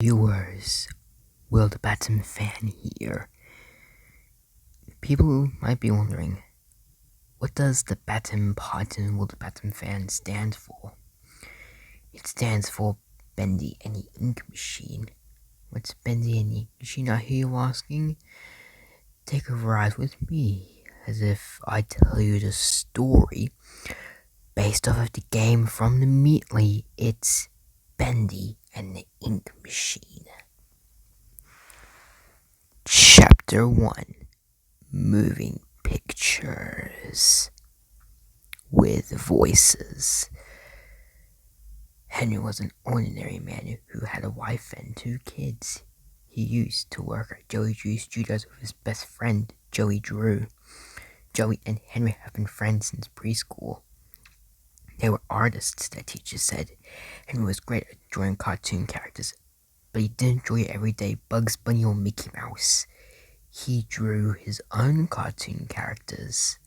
viewers, Will the Batten fan here. People might be wondering, what does the Batten Potten Will the Batten fan stand for? It stands for Bendy and the Ink Machine. What's Bendy and the Ink Machine, I hear you asking? Take a ride with me, as if I tell you the story based off of the game from TheMeatly. It's Bendy and the Ink Machine. Chapter 1, Moving Pictures with Voices. Henry was an ordinary man who had a wife and 2 kids. He used to work at Joey Drew's studios with his best friend, Joey Drew. Joey and Henry have been friends since preschool. They were artists, their teachers said. Henry was great at drawing cartoon characters, but he didn't draw your everyday Bugs Bunny or Mickey Mouse. He drew his own cartoon characters.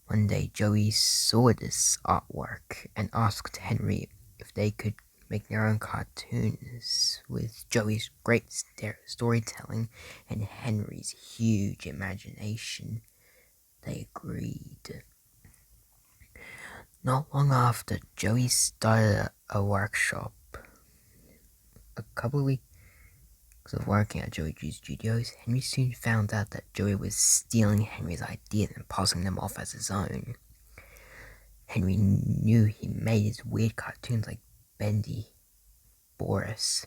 One day, Joey saw this artwork and asked Henry if they could make their own cartoons. With Joey's great storytelling and Henry's huge imagination, they agreed. Not long after, Joey started a workshop. A couple of weeks of working at Joey Drew's studios, Henry soon found out that Joey was stealing Henry's ideas and passing them off as his own. Henry knew he made his weird cartoons like Bendy, Boris,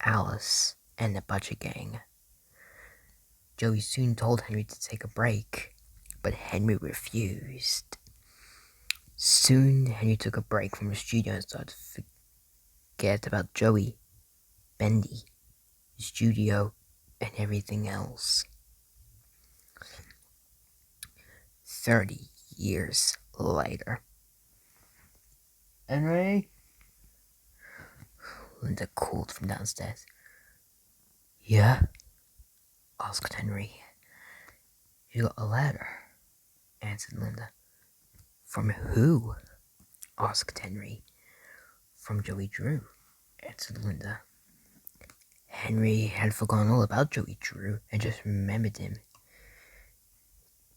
Alice, and the Butcher Gang. Joey soon told Henry to take a break, but Henry refused. Soon, Henry took a break from the studio and started to forget about Joey, Bendy, the studio, and everything else. 30 years later. Henry? Linda called from downstairs. Yeah? Asked Henry. You got a letter, answered Linda. From who? Asked Henry. From Joey Drew, answered Linda. Henry had forgotten all about Joey Drew and just remembered him.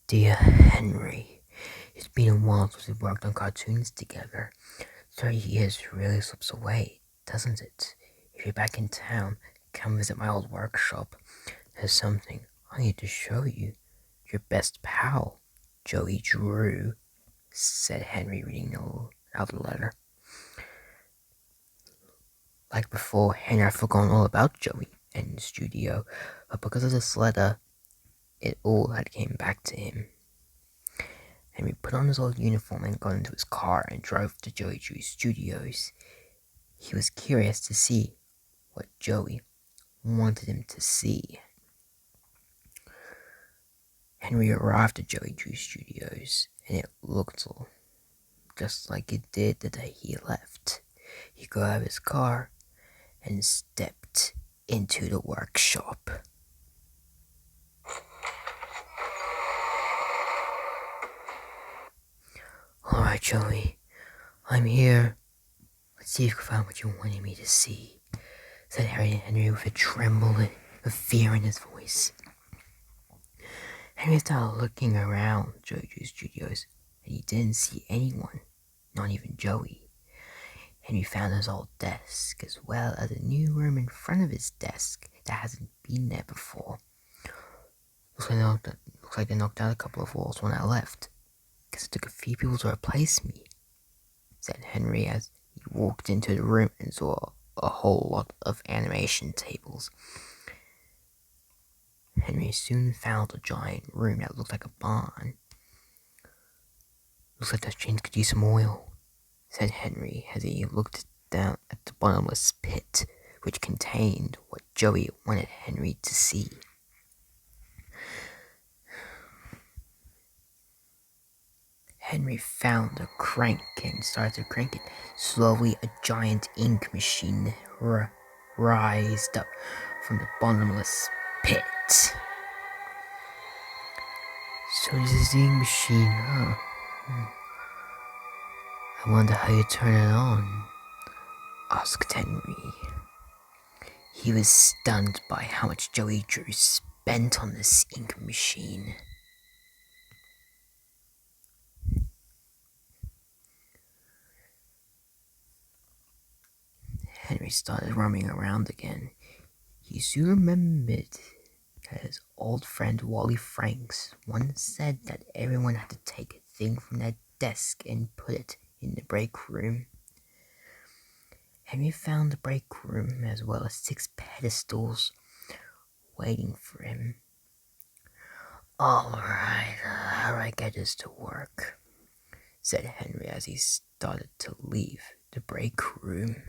Dear Henry, it's been a while since we've worked on cartoons together. 30 years really slips away, doesn't it? If you're back in town, come visit my old workshop. There's something I need to show you. Your best pal, Joey Drew, said Henry, reading out the letter. Like before, Henry had forgotten all about Joey and the studio, but because of this letter, it all had came back to him. Henry put on his old uniform and got into his car and drove to Joey Drew's studios. He was curious to see what Joey wanted him to see. Henry arrived at Joey Drew's studios, and it looked just like it did the day he left. He got out of his car and stepped into the workshop. Alright, Joey, I'm here. Let's see if you can find what you wanted me to see, said Henry with a tremble of fear in his voice. Henry started looking around Joey Drew's studios, and he didn't see anyone, not even Joey. Henry found his old desk, as well as a new room in front of his desk that hasn't been there before. Looks like they knocked out a couple of walls when I left. Guess it took a few people to replace me, said Henry as he walked into the room and saw a whole lot of animation tables. Henry soon found a giant room that looked like a barn. Looks like those chains could use some oil, said Henry as he looked down at the bottomless pit, which contained what Joey wanted Henry to see. Henry found a crank and started to crank it. Slowly, a giant ink machine rised up from the bottomless pit. So this is the ink machine, huh? I wonder how you turn it on, asked Henry. He was stunned by how much Joey Drew spent on this ink machine. Henry started roaming around again. He soon remembered that his old friend Wally Franks once said that everyone had to take a thing from their desk and put it in the break room. Henry found the break room as well as 6 pedestals waiting for him. "Alright, how do I get this to work?" said Henry as he started to leave the break room.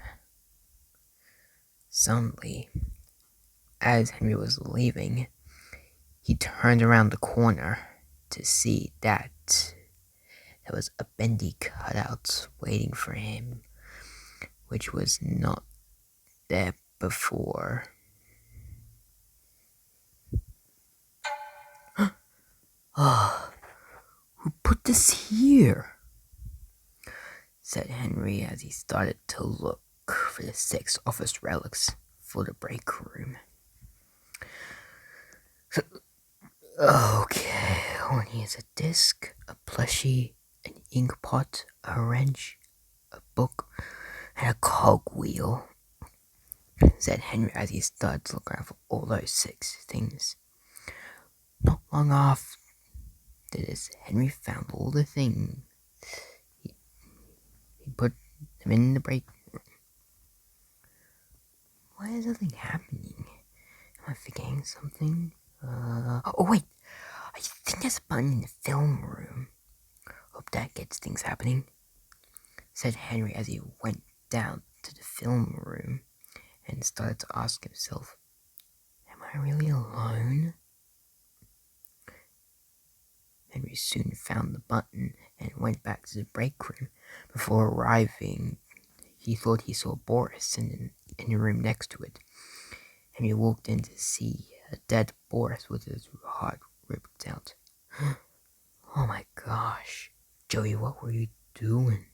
Suddenly, as Henry was leaving, he turned around the corner to see that there was a Bendy cutout waiting for him, which was not there before. "Oh, who put this here?" said Henry as he started to look for the 6 office relics for the break room. Okay, here's a disc, a plushie, an ink pot, a wrench, a book, and a cogwheel, said Henry as he started to look around for all those 6 things. Not long after this, Henry found all the things. He put them in the break room. Why is nothing happening? Am I forgetting something? Oh wait, I think there's a button in the film room. Hope that gets things happening, said Henry as he went down to the film room and started to ask himself, am I really alone? Henry soon found the button and went back to the break room. Before arriving, he thought he saw Boris in the room next to it. Henry walked in to see a dead Boris with his heart ripped out. "Oh my gosh, Joey, what were you doing?"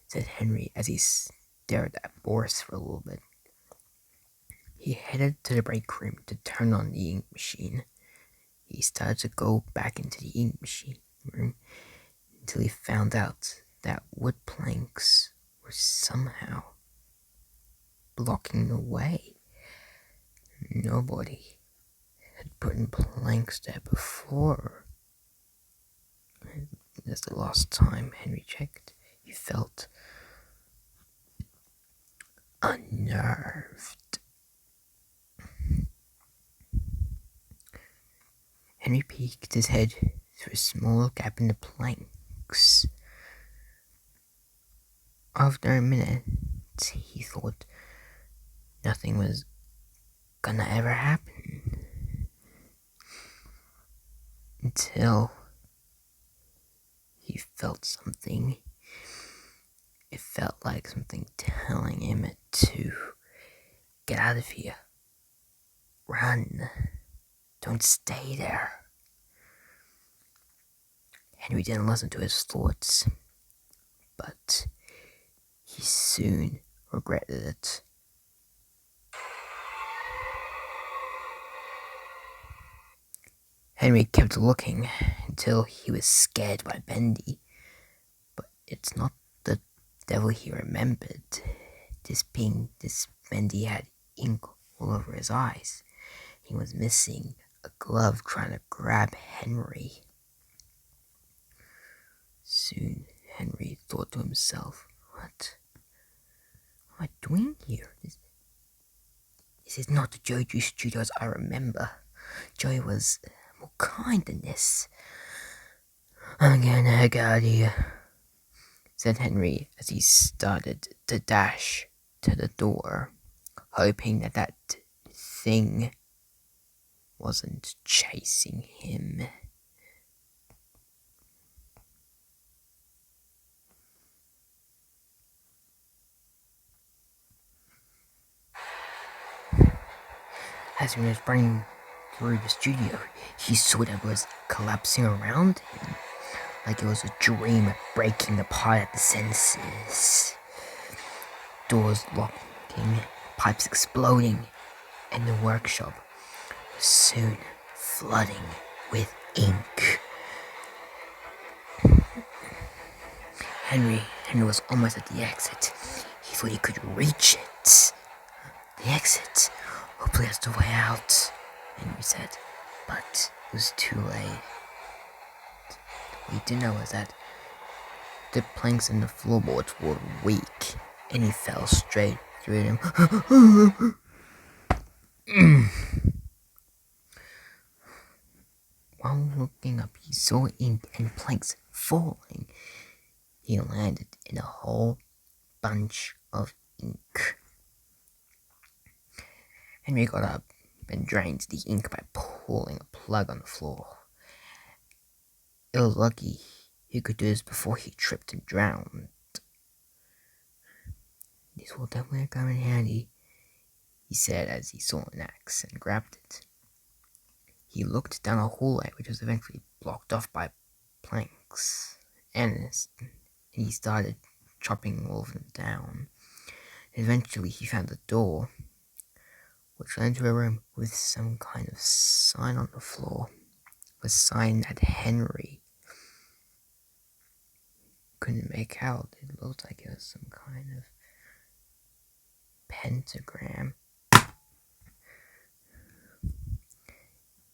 said Henry as he stared at Boris for a little bit. He headed to the break room to turn on the ink machine. He started to go back into the ink machine room until he found out that wood planks were somehow blocking the way. Nobody had put in planks there before. That's the last time Henry checked. He felt unnerved. Henry peeked his head through a small gap in the planks. After a minute, he thought nothing was gonna ever happen. Until he felt something. It felt like something telling him to get out of here. Run. Don't stay there. Henry didn't listen to his thoughts, but he soon regretted it. Henry kept looking until he was scared by Bendy, but it's not the devil he remembered. This Bendy had ink all over his eyes. He was missing a glove trying to grab Henry. Soon Henry thought to himself, what am I doing here? This is not the Joey Drew Studios I remember. Joey was more kind than this. "I'm gonna get out of here," said Henry as he started to dash to the door, hoping that thing wasn't chasing him. As he was running through the studio, he saw that it was collapsing around him, like it was a dream breaking apart at the senses. Doors locking, pipes exploding, and the workshop was soon flooding with ink. Henry was almost at the exit. He thought he could reach it. The exit. Hopefully that's the way out, Henry said. But it was too late. What he didn't know was that the planks and the floorboards were weak, and he fell straight through them. While looking up, he saw ink and planks falling. He landed in a whole bunch of ink. Henry got up and drained the ink by pulling a plug on the floor. It was lucky he could do this before he tripped and drowned. This will definitely come in handy, he said as he saw an axe and grabbed it. He looked down a hallway which was eventually blocked off by planks, and he started chopping all of them down. Eventually he found a door which led into a room with some kind of sign on the floor. A sign that Henry couldn't make out. It looked like it was some kind of pentagram.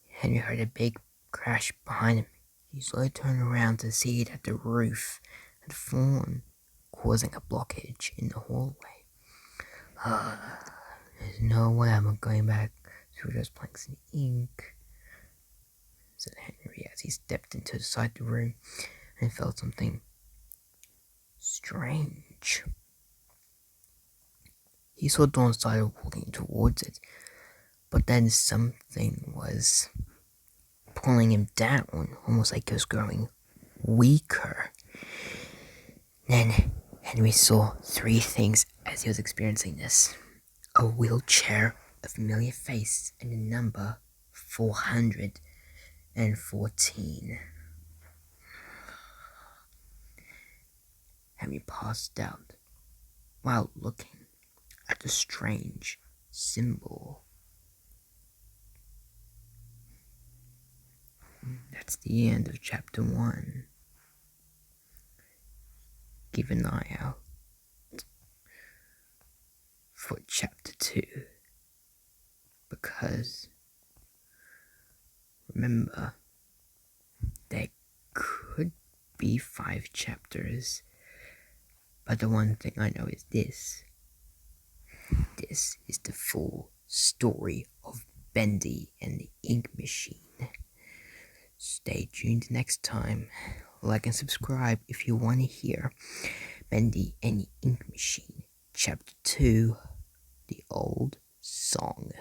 Henry heard a big crash behind him. He slowly turned around to see that the roof had fallen, causing a blockage in the hallway. There's no way I'm going back through those planks and ink, said Henry as he stepped inside the room and felt something strange. He saw Dawn started walking towards it, but then something was pulling him down, almost like it was growing weaker. Then Henry saw three things as he was experiencing this: a wheelchair, a familiar face, and the number 414. Henry passed out while looking at the strange symbol. That's the end of chapter 1. Keep an eye out for chapter 2, because remember, there could be 5 chapters, but the one thing I know is this is the full story of Bendy and the ink machine. Stay tuned next time. Like and subscribe if you want to hear Bendy and the Ink Machine, Chapter 2, The Old Song.